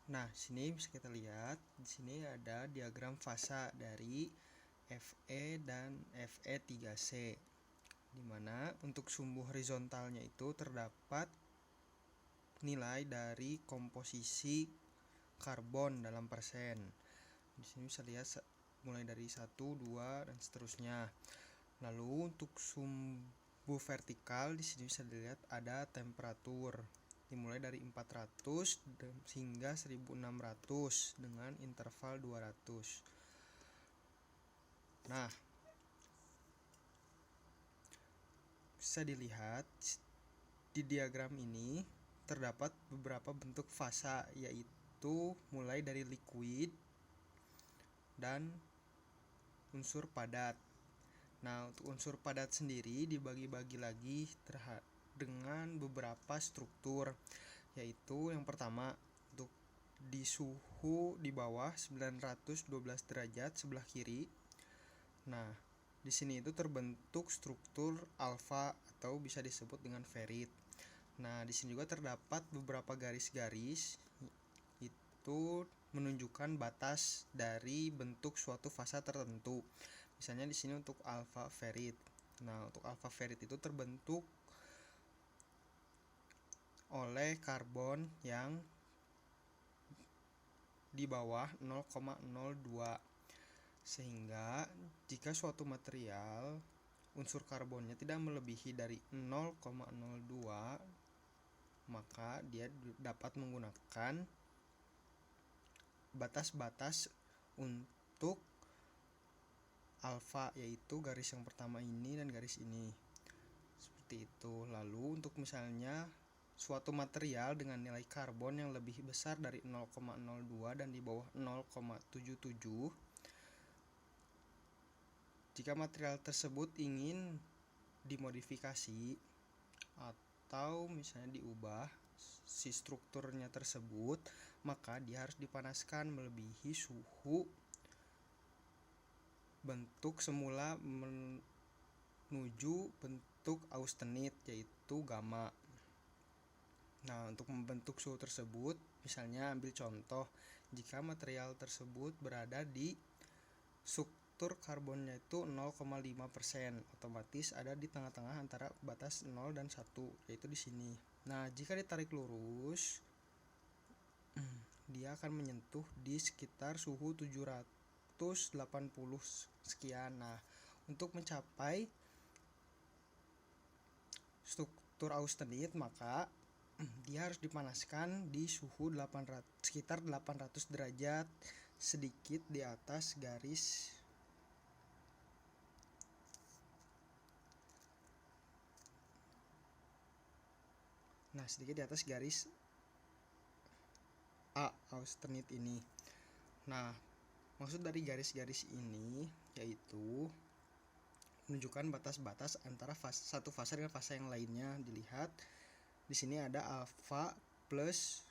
Nah, sini bisa kita lihat, di sini ada diagram fasa dari Fe dan Fe3C, di mana untuk sumbu horizontalnya itu terdapat nilai dari komposisi karbon dalam persen. Di sini bisa lihat mulai dari 1, 2 dan seterusnya. Lalu untuk sumbu vertikal di sini bisa dilihat ada temperatur dimulai dari 400 hingga 1600 dengan interval 200. Nah, bisa dilihat di diagram ini terdapat beberapa bentuk fasa, yaitu mulai dari liquid dan unsur padat. Nah, untuk unsur padat sendiri dibagi-bagi lagi dengan beberapa struktur, yaitu yang pertama untuk di suhu di bawah 912 derajat sebelah kiri. Nah, di sini itu terbentuk struktur alfa atau bisa disebut dengan ferrit. Nah, di sini juga terdapat beberapa garis-garis itu menunjukkan batas dari bentuk suatu fasa tertentu. Misalnya di sini untuk alfa ferrit. Nah, untuk alfa ferrit itu terbentuk oleh karbon yang di bawah 0,02. Sehingga jika suatu material unsur karbonnya tidak melebihi dari 0,02, maka dia dapat menggunakan batas-batas untuk alfa, yaitu garis yang pertama ini dan garis ini. Seperti itu. Lalu untuk misalnya suatu material dengan nilai karbon yang lebih besar dari 0,02 dan di bawah 0,77, jika material tersebut ingin dimodifikasi atau misalnya diubah si strukturnya tersebut, maka dia harus dipanaskan melebihi suhu bentuk semula menuju bentuk austenit, yaitu gamma. Nah, untuk membentuk suhu tersebut, misalnya ambil contoh, jika material tersebut berada di struktur karbonnya itu 0,5%, otomatis ada di tengah-tengah antara batas 0 dan 1, yaitu di sini. Nah, jika ditarik lurus, dia akan menyentuh di sekitar suhu 780 sekian. Nah, untuk mencapai struktur austenit, maka dia harus dipanaskan di suhu sekitar 800 derajat, sedikit di atas garis A austenit ini. Nah, maksud dari garis-garis ini yaitu menunjukkan batas-batas antara satu fase dengan fase yang lainnya. Dilihat di sini ada alfa plus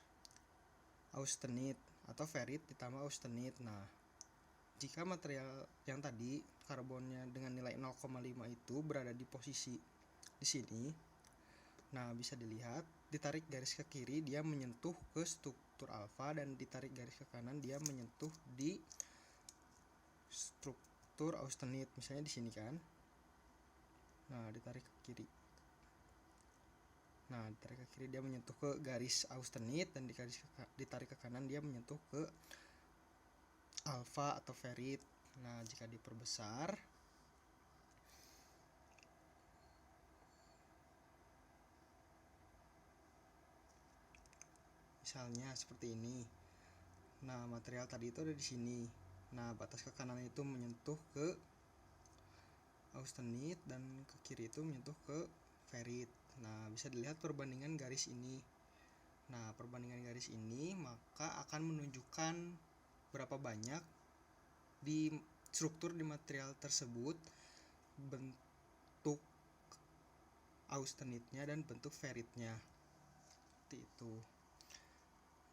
austenit atau ferrit ditambah austenit. Nah, jika material yang tadi karbonnya dengan nilai 0,5 itu berada di posisi di sini, nah bisa dilihat ditarik garis ke kiri dia menyentuh ke struktur alfa, dan ditarik garis ke kanan dia menyentuh di struktur austenit. Misalnya di sini kan. Nah, ditarik ke kiri. Nah, ditarik ke kiri dia menyentuh ke garis austenit, dan ditarik ke kanan dia menyentuh ke alfa atau ferrit. Nah, jika diperbesar, misalnya seperti ini. Nah, material tadi itu ada di sini. Nah, batas ke kanan itu menyentuh ke austenit dan ke kiri itu menyentuh ke ferrit. Nah, bisa dilihat perbandingan garis ini. Nah, perbandingan garis ini maka akan menunjukkan berapa banyak di struktur di material tersebut bentuk austenitnya dan bentuk ferritnya. Seperti itu.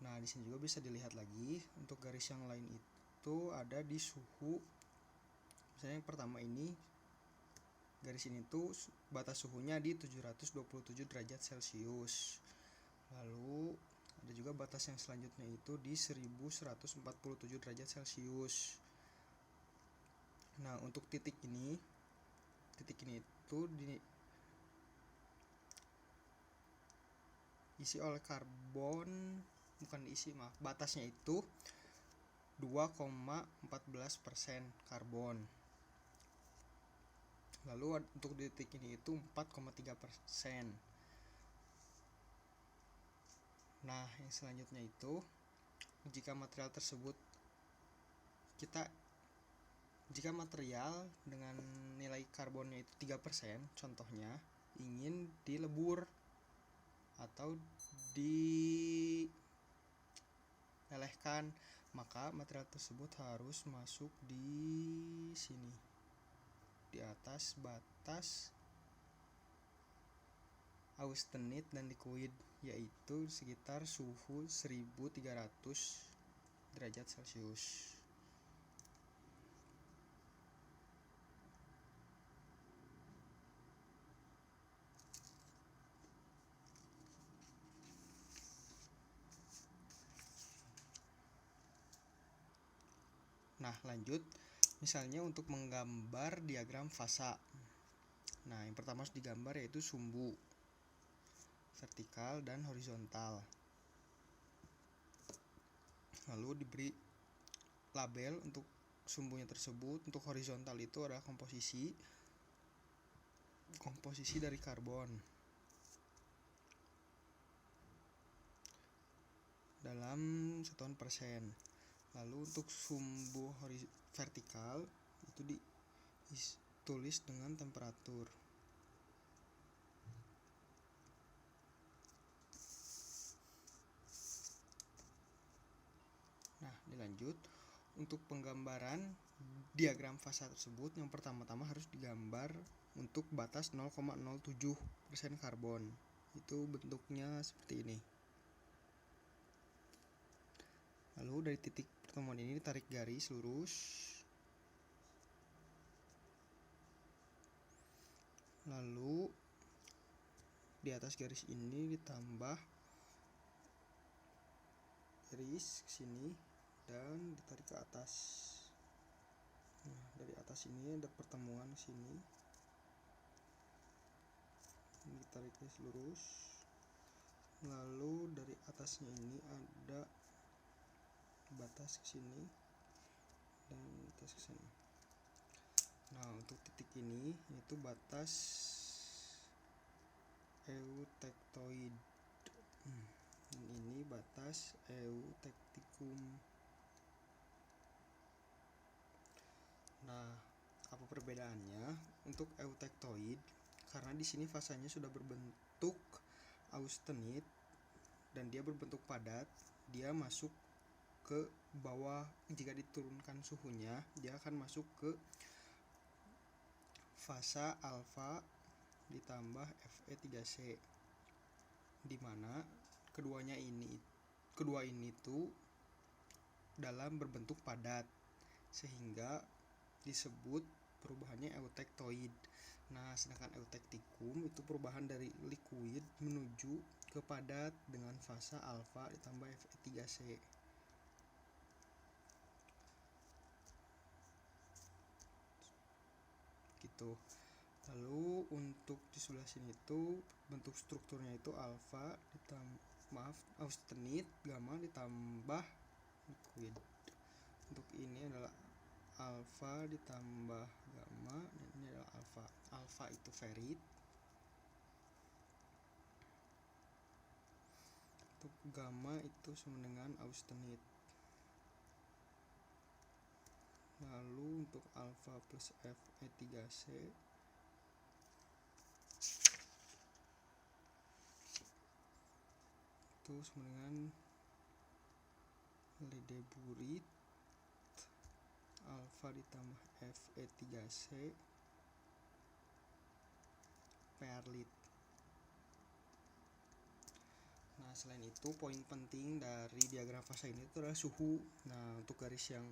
Nah, di sini juga bisa dilihat lagi untuk garis yang lain itu ada di suhu. Misalnya yang pertama ini, garis ini tuh batas suhunya di 727 derajat Celcius. Lalu Ada juga batas yang selanjutnya itu di 1147 derajat Celcius. Nah, untuk titik ini itu diisi oleh karbon, bukan diisi, maaf, batasnya itu 2,14% karbon. Lalu untuk titik ini itu 4,3%. Nah, yang selanjutnya itu jika material dengan nilai karbonnya itu 3%, contohnya ingin dilebur atau dilelehkan, maka material tersebut harus masuk di sini, di atas batas austenit dan liquid, yaitu sekitar suhu 1300 derajat Celcius. Nah, lanjut, misalnya untuk menggambar diagram fasa. Nah, yang pertama harus digambar yaitu sumbu vertikal dan horizontal. Lalu diberi label untuk sumbunya tersebut. Untuk horizontal itu adalah komposisi dari karbon dalam satuan persen. Lalu untuk sumbu vertikal itu ditulis dengan temperatur. Nah, dilanjut untuk penggambaran diagram fasa tersebut, yang pertama-tama harus digambar untuk batas 0,07% karbon. Itu bentuknya seperti ini. Lalu dari titik pertemuan ini ditarik garis lurus. Lalu di atas garis ini ditambah garis ke sini dan ditarik ke atas. Nah, dari atas ini ada pertemuan sini. Ditarik garis lurus. Lalu dari atasnya ini ada batas ke sini dan batas ke sini. Nah, untuk titik ini itu batas eutektoid. Ini batas eutektikum. Nah, apa perbedaannya? Untuk eutektoid, karena di sini fasanya sudah berbentuk austenit dan dia berbentuk padat, dia masuk ke bawah. Jika diturunkan suhunya, dia akan masuk ke fasa alfa ditambah Fe3C, di mana kedua ini tuh dalam berbentuk padat, sehingga disebut perubahannya eutektoid. Nah, sedangkan eutektikum itu perubahan dari liquid menuju ke padat dengan fasa alfa ditambah Fe3C. Gitu. Lalu untuk di sebelah sini itu bentuk strukturnya itu austenit, gamma ditambah liquid. Untuk ini adalah alfa ditambah gamma, dan ini adalah alfa. Alfa itu ferit. Untuk gamma itu sama dengan austenit. Lalu untuk alfa plus Fe3C itu sama dengan ledeburit, alfa ditambah Fe3C, perlit. Nah, selain itu poin penting dari diagram fasa ini itu adalah suhu. Nah, untuk garis yang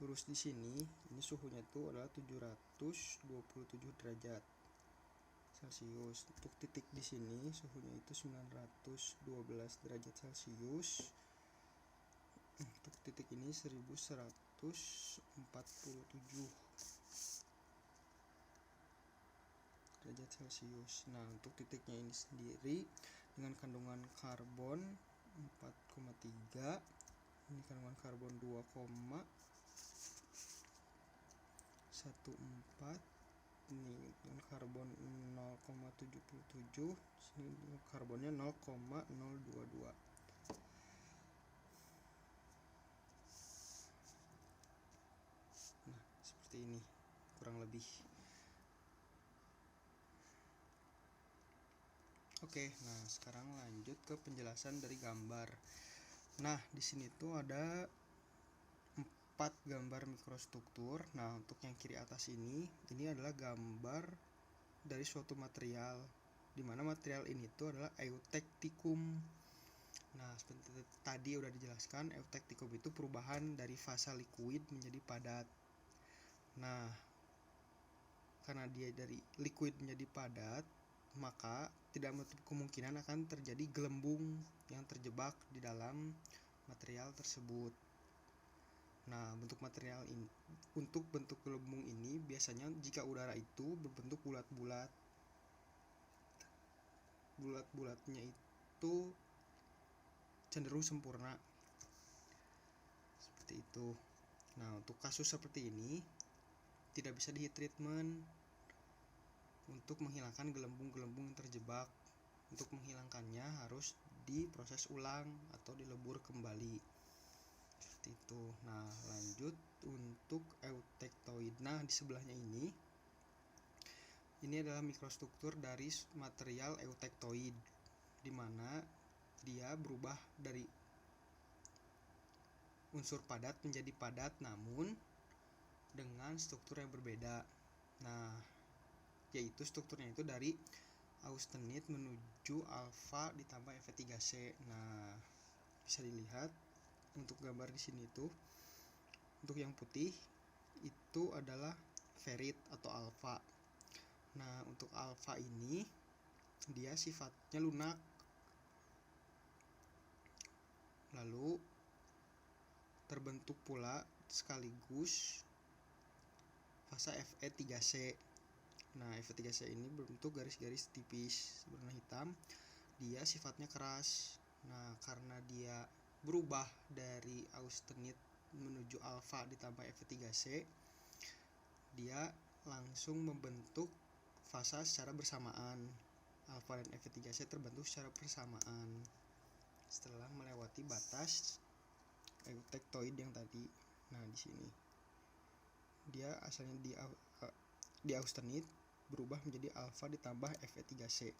lurus di sini, ini suhunya itu adalah 727 derajat. Celcius. Untuk titik di sini suhunya itu 912 derajat Celcius. Untuk titik ini 1147 derajat Celcius. Nah, untuk titiknya ini sendiri dengan kandungan karbon 4,3, ini kandungan karbon 2,14, ini dengan karbon 0,77, sini karbonnya 0,022. Nah, seperti ini kurang lebih. Oke, nah sekarang lanjut ke penjelasan dari gambar. Nah, di sini tuh ada 4 gambar mikrostruktur. Nah, untuk yang kiri atas ini adalah gambar dari suatu material, di mana material ini tuh adalah eutecticum. Nah, seperti tadi udah dijelaskan, eutecticum itu perubahan dari fasa liquid menjadi padat. Nah, karena dia dari liquid menjadi padat, maka tidak menutup kemungkinan akan terjadi gelembung yang terjebak di dalam material tersebut. Nah, bentuk material ini, untuk bentuk gelembung ini biasanya jika udara itu berbentuk bulat-bulat. Bulat-bulatnya itu cenderung sempurna. Seperti itu. Nah, untuk kasus seperti ini tidak bisa di heat treatment untuk menghilangkan gelembung-gelembung yang terjebak. Untuk menghilangkannya harus diproses ulang atau dilebur kembali. Seperti itu. Nah, lanjut untuk eutectoid. Nah, di sebelahnya ini adalah mikrostruktur dari material eutectoid, di mana dia berubah dari unsur padat menjadi padat namun dengan struktur yang berbeda. Nah, yaitu strukturnya itu dari austenit menuju alfa ditambah Fe3C. Nah, bisa dilihat untuk gambar di sini tuh, untuk yang putih itu adalah ferit atau alfa. Nah, untuk alfa ini dia sifatnya lunak, lalu terbentuk pula sekaligus fasa Fe3C. Nah, Fe3C ini berbentuk garis-garis tipis berwarna hitam. Dia sifatnya keras. Nah, karena dia berubah dari austenit menuju alfa ditambah Fe3C, dia langsung membentuk fasa secara bersamaan. Alfa dan Fe3C terbentuk secara bersamaan setelah melewati batas eutectoid yang tadi. Nah, di sini dia asalnya di austenit berubah menjadi alfa ditambah Fe3C.